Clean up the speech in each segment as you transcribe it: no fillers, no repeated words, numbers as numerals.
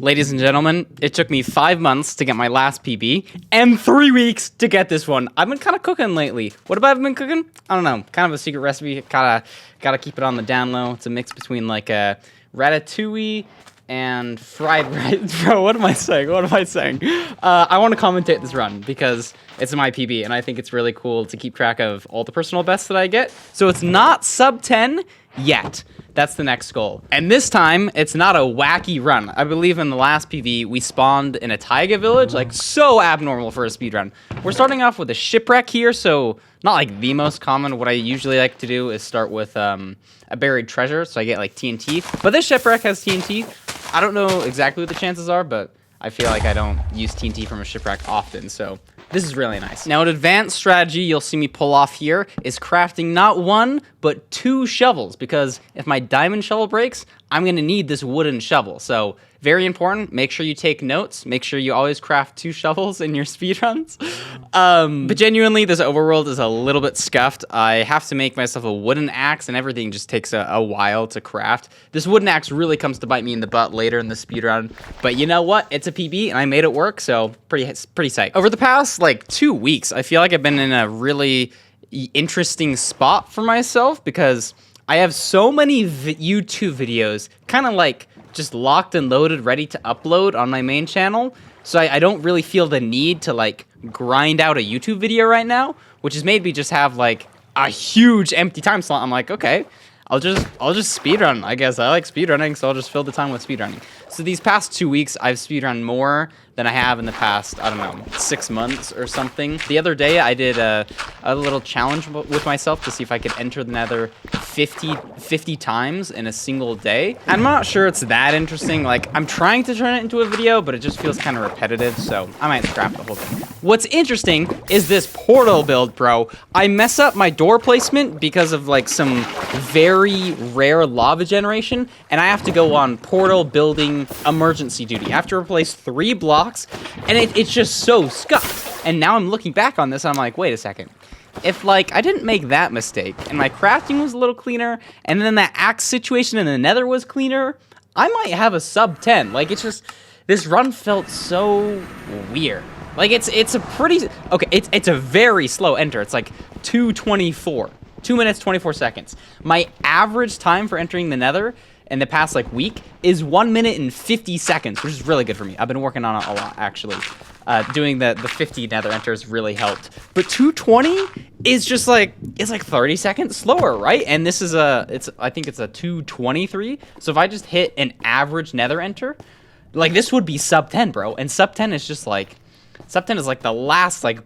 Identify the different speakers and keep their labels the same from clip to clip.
Speaker 1: Ladies and gentlemen, it took me 5 months to get my last PB and 3 weeks to get this one. I've been kind of cooking lately. What have I been cooking? I don't know. Kind of a secret recipe. Gotta keep it on the down low. It's a mix between like a ratatouille and fried rice. Bro, what am I saying? I want to commentate this run because it's my PB and I think it's really cool to keep track of all the personal bests that I get. So it's not sub 10 yet. That's the next goal. And this time, it's not a wacky run. I believe in the last PV, we spawned in a taiga village, like so abnormal for a speedrun. We're starting off with a shipwreck here, so not like the most common. What I usually like to do is start with a buried treasure, so I get like TNT. But this shipwreck has TNT. I don't know exactly what the chances are, but I feel like I don't use TNT from a shipwreck often, so this is really nice. Now, an advanced strategy you'll see me pull off here is crafting not 1, but 2 shovels, because if my diamond shovel breaks, I'm gonna need this wooden shovel. So, very important, make sure you take notes, make sure you always craft 2 shovels in your speedruns. But genuinely, this overworld is a little bit scuffed. I have to make myself a wooden axe, and everything just takes a while to craft. This wooden axe really comes to bite me in the butt later in the speedrun, but you know what? It's a PB, and I made it work, so pretty psyched. Over the past, like, 2 weeks, I feel like I've been in a really interesting spot for myself, because I have so many YouTube videos kind of like just locked and loaded, ready to upload on my main channel. So I don't really feel the need to like grind out a YouTube video right now, which has made me just have like a huge empty time slot. I'm like, okay, I'll just speedrun. I guess I like speedrunning, so I'll just fill the time with speedrunning. So these past 2 weeks, I've speedrun more than I have in the past, I don't know, 6 months or something. The other day, I did a little challenge with myself to see if I could enter the Nether 50 times in a single day. I'm not sure it's that interesting. Like, I'm trying to turn it into a video, but it just feels kind of repetitive, so I might scrap the whole thing. What's interesting is this portal build, bro. I mess up my door placement because of like some very rare lava generation, and I have to go on portal building emergency duty. I have to replace 3 blocks, and it's just so scuffed. And now I'm looking back on this, and I'm like, wait a second. If, like, I didn't make that mistake, and my crafting was a little cleaner, and then that axe situation in the Nether was cleaner, I might have a sub 10. Like, it's just, this run felt so weird. Like, it's a pretty, okay, it's a very slow enter. It's like 2:24. 2 minutes, 24 seconds. My average time for entering the Nether in the past like week is 1 minute and 50 seconds, which is really good for me. I've been working on it a lot, actually. Doing the 50 Nether enters really helped. But 220 is just like, it's like 30 seconds slower, right? And this is I think it's a 2:23. So if I just hit an average Nether enter, like this would be sub 10, bro. And sub 10 is just like, sub 10 is like the last like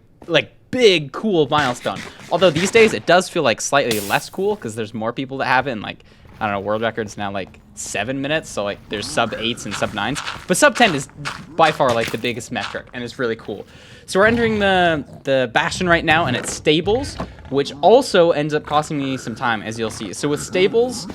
Speaker 1: big cool milestone. Although these days it does feel like slightly less cool because there's more people that have it, and like, I don't know, world record's now like 7 minutes, so like there's sub 8s and sub 9s, but sub 10 is by far like the biggest metric, and it's really cool. So we're entering the Bastion right now, and it's stables, which also ends up costing me some time, as you'll see. So with stables,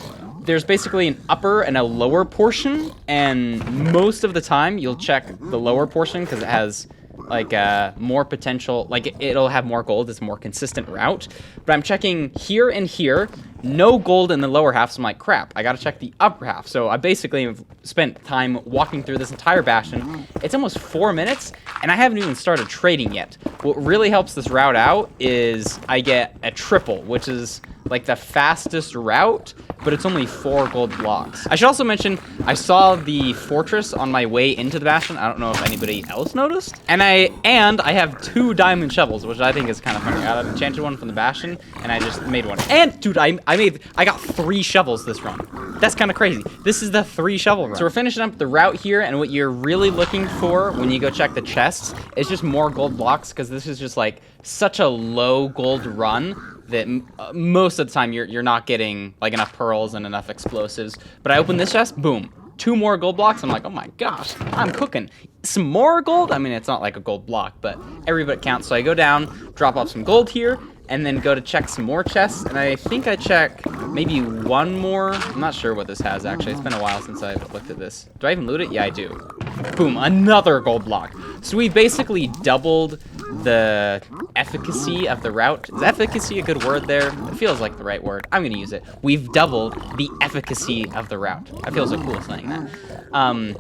Speaker 1: there's basically an upper and a lower portion, and most of the time you'll check the lower portion because it has like more potential, like it'll have more gold, it's a more consistent route. But I'm checking here and here, no gold in the lower half, so I'm like, crap, I gotta check the upper half. So I basically have spent time walking through this entire Bastion. It's almost 4 minutes, and I haven't even started trading yet. What really helps this route out is I get a triple, which is like the fastest route, but it's only 4 gold blocks. I should also mention, I saw the fortress on my way into the Bastion. I don't know if anybody else noticed. And I have 2 diamond shovels, which I think is kind of funny. I got an enchanted one from the Bastion, and I just made one. And dude, I got 3 shovels this run. That's kind of crazy. This is the 3 shovel run. So we're finishing up the route here, and what you're really looking for when you go check the chests is just more gold blocks, because this is just like such a low gold run that most of the time you're not getting like enough pearls and enough explosives. But I open this chest, boom, 2 more gold blocks. I'm like, oh my gosh, I'm cooking. Some more gold? I mean, it's not like a gold block, but every bit counts. So I go down, drop off some gold here, and then go to check some more chests. And I think I check maybe 1 more. I'm not sure what this has, actually. It's been a while since I've looked at this. Do I even loot it? Yeah, I do. Boom, another gold block. So we basically doubled the efficacy of the route. Is efficacy a good word there? It feels like the right word. I'm gonna use it. We've doubled the efficacy of the route. That feels so cool saying that.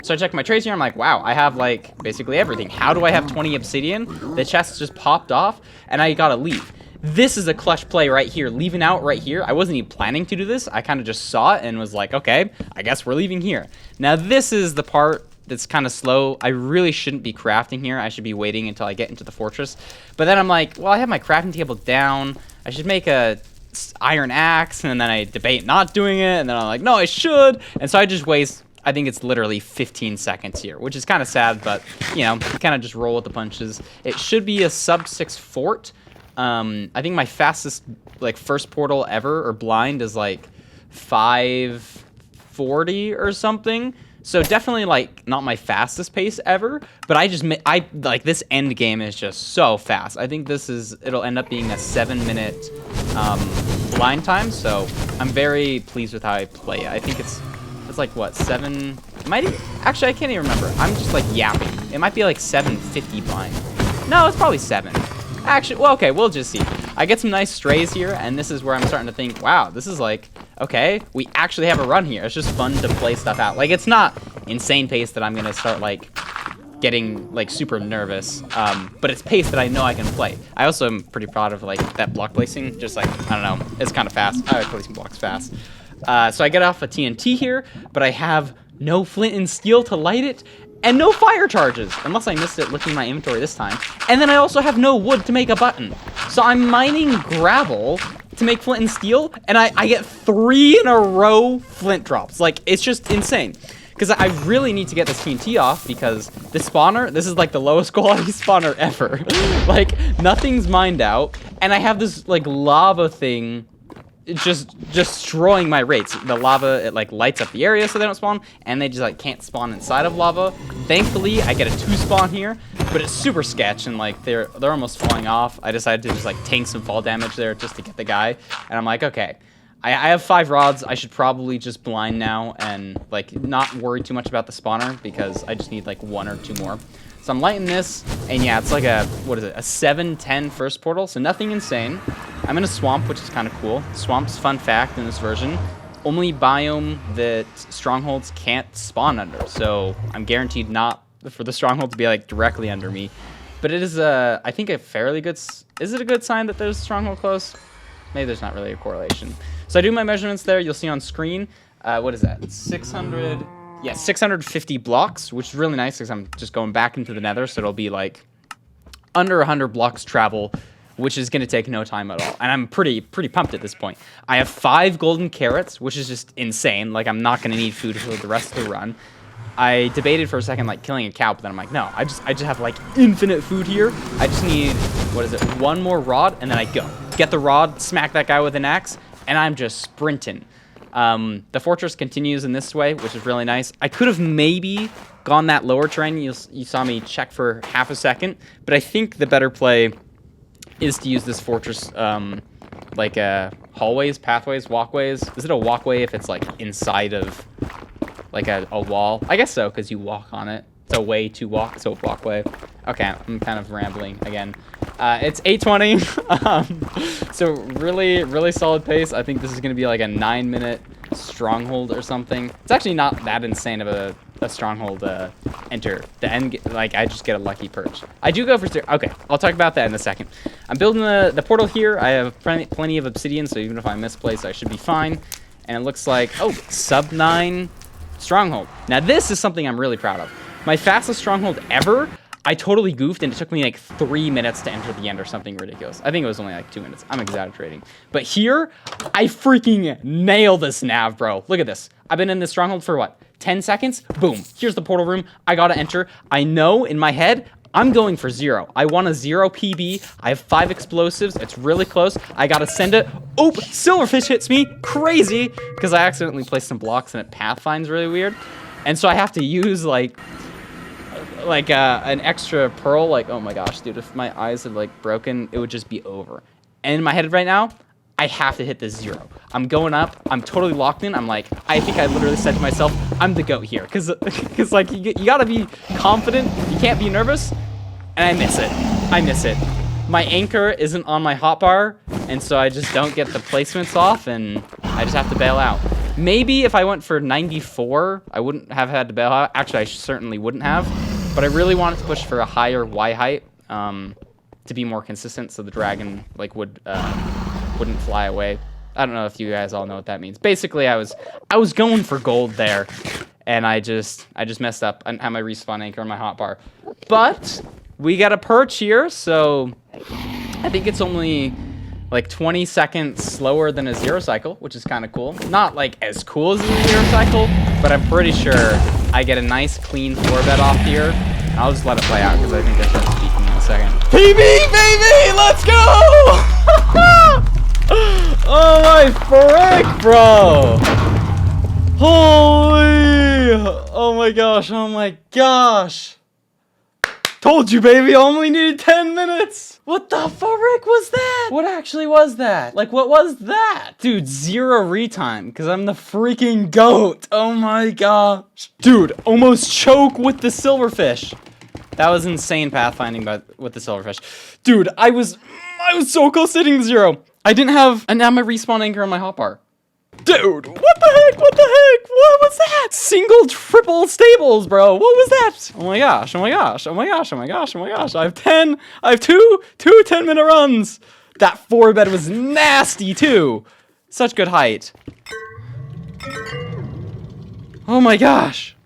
Speaker 1: So I check my trades here. I'm like, wow, I have like basically everything. How do I have 20 obsidian? The chest just popped off and I gotta leave. This is a clutch play right here, leaving out right here. I wasn't even planning to do this. I kind of just saw it and was like, okay, I guess we're leaving here. Now this is the part that's kind of slow. I really shouldn't be crafting here. I should be waiting until I get into the fortress. But then I'm like, well, I have my crafting table down. I should make a iron axe, and then I debate not doing it, and then I'm like, no, I should. And so I just waste, I think it's literally 15 seconds here, which is kind of sad, but you know, you kind of just roll with the punches. It should be a sub 6 fort. I think my fastest like first portal ever or blind is like 540 or something. So definitely like not my fastest pace ever, but I like this end game is just so fast. I think it'll end up being a 7-minute blind time. So I'm very pleased with how I play it. I think it's like what 7. Actually I can't even remember. I'm just like yapping. It might be like 750 blind. No, it's probably 7. Actually, well, okay, we'll just see. I get some nice strays here, and this is where I'm starting to think, wow, this is like, okay, we actually have a run here. It's just fun to play stuff out. Like, it's not insane pace that I'm going to start, like, getting, like, super nervous, but it's pace that I know I can play. I also am pretty proud of, like, that block placing. Just, like, I don't know, it's kind of fast. I like placing blocks fast. So I get off a TNT here, but I have no flint and steel to light it, and no fire charges, unless I missed it looking at my inventory this time. And then I also have no wood to make a button. So I'm mining gravel to make flint and steel, and I get 3 in a row flint drops. Like, it's just insane. Because I really need to get this TNT off, because this spawner, this is like the lowest quality spawner ever. Like, nothing's mined out, and I have this, like, lava thing just destroying my rates. The lava, it like lights up the area so they don't spawn, and they just like can't spawn inside of lava. Thankfully I get a 2 spawn here, but it's super sketch, and like they're almost falling off. I decided to just like tank some fall damage there just to get the guy, and I'm like, okay, I have 5 rods. I should probably just blind now and like not worry too much about the spawner, because I just need like 1 or 2 more. So I'm lighting this, and yeah, it's like a, what is it, a 7-10 first portal, so nothing insane. I'm in a swamp, which is kind of cool. Swamp's, fun fact in this version, only biome that strongholds can't spawn under, so I'm guaranteed not for the stronghold to be like directly under me. But it is, I think, a fairly good, is it a good sign that there's a stronghold close? Maybe there's not really a correlation. So I do my measurements there, you'll see on screen. What is that, 600... Yeah, 650 blocks, which is really nice because I'm just going back into the Nether, so it'll be like under 100 blocks travel, which is going to take no time at all. And I'm pretty pumped at this point. I have 5 golden carrots, which is just insane. Like, I'm not going to need food for the rest of the run. I debated for a second, like, killing a cow, but then I'm like, no, I just have, like, infinite food here. I just need, what is it, 1 more rod, and then I go. Get the rod, smack that guy with an axe, and I'm just sprinting. The fortress continues in this way, which is really nice. I could have maybe gone that lower terrain. You saw me check for half a second, but I think the better play is to use this fortress like hallways, pathways, walkways. Is it a walkway if it's like inside of like a wall? I guess so, because you walk on it. It's a way to walk, so walkway. Okay, I'm kind of rambling again. It's 8:20, so really solid pace. I think this is going to be like a 9-minute stronghold or something. It's actually not that insane of a stronghold enter. The end, like, I just get a lucky perch. I do go for... Okay, I'll talk about that in a second. I'm building the portal here. I have plenty of obsidian, so even if I misplace, I should be fine. And it looks like, oh, sub 9 stronghold. Now, this is something I'm really proud of. My fastest stronghold ever... I totally goofed, and it took me like 3 minutes to enter the end or something ridiculous. I think it was only like 2 minutes. I'm exaggerating. But here, I freaking nail this nav, bro. Look at this. I've been in this stronghold for what? 10 seconds? Boom. Here's the portal room. I gotta enter. I know in my head, I'm going for 0. I want a 0 PB. I have 5 explosives. It's really close. I gotta send it. Oop! Silverfish hits me. Crazy! Because I accidentally placed some blocks and it pathfinds really weird. And so I have to use like an extra pearl. Like, oh my gosh, dude, if my eyes had like broken, it would just be over. And in my head right now, I have to hit this 0. I'm going up. I'm totally locked in. I'm like, I think I literally said to myself, I'm the GOAT here. Because like, you gotta be confident. You can't be nervous. And I miss it. I miss it. My anchor isn't on my hotbar, and so I just don't get the placements off, and I just have to bail out. Maybe if I went for 94, I wouldn't have had to bail out. Actually, I certainly wouldn't have, but I really wanted to push for a higher Y height to be more consistent, so the dragon like wouldn't fly away. I don't know if you guys all know what that means. Basically, I was going for gold there, and I just messed up and had my respawn anchor on my hotbar. But we got a perch here, so I think it's only like 20 seconds slower than a zero cycle, which is kind of cool. Not like as cool as a zero cycle, but I'm pretty sure I get a nice clean floor bed off here. And I'll just let it play out because I think I start speaking in a second. PB, baby, let's go! Oh my frick, bro! Holy! Oh my gosh! Oh my gosh! Told you, baby, I only needed 10 minutes! What the frick was that? What actually was that? Like, what was that? Dude, 0 retime, because I'm the freaking GOAT. Oh my gosh. Dude, almost choke with the silverfish. That was insane pathfinding with the silverfish. Dude, I was so close to hitting 0. I didn't have my respawn anchor on my hotbar. Dude, what the heck? What the heck? What was that? Single, triple stables, bro. What was that? Oh my gosh, oh my gosh, oh my gosh, oh my gosh, oh my gosh. I have 2 10-minute runs. That 4 bed was nasty too. Such good height. Oh my gosh.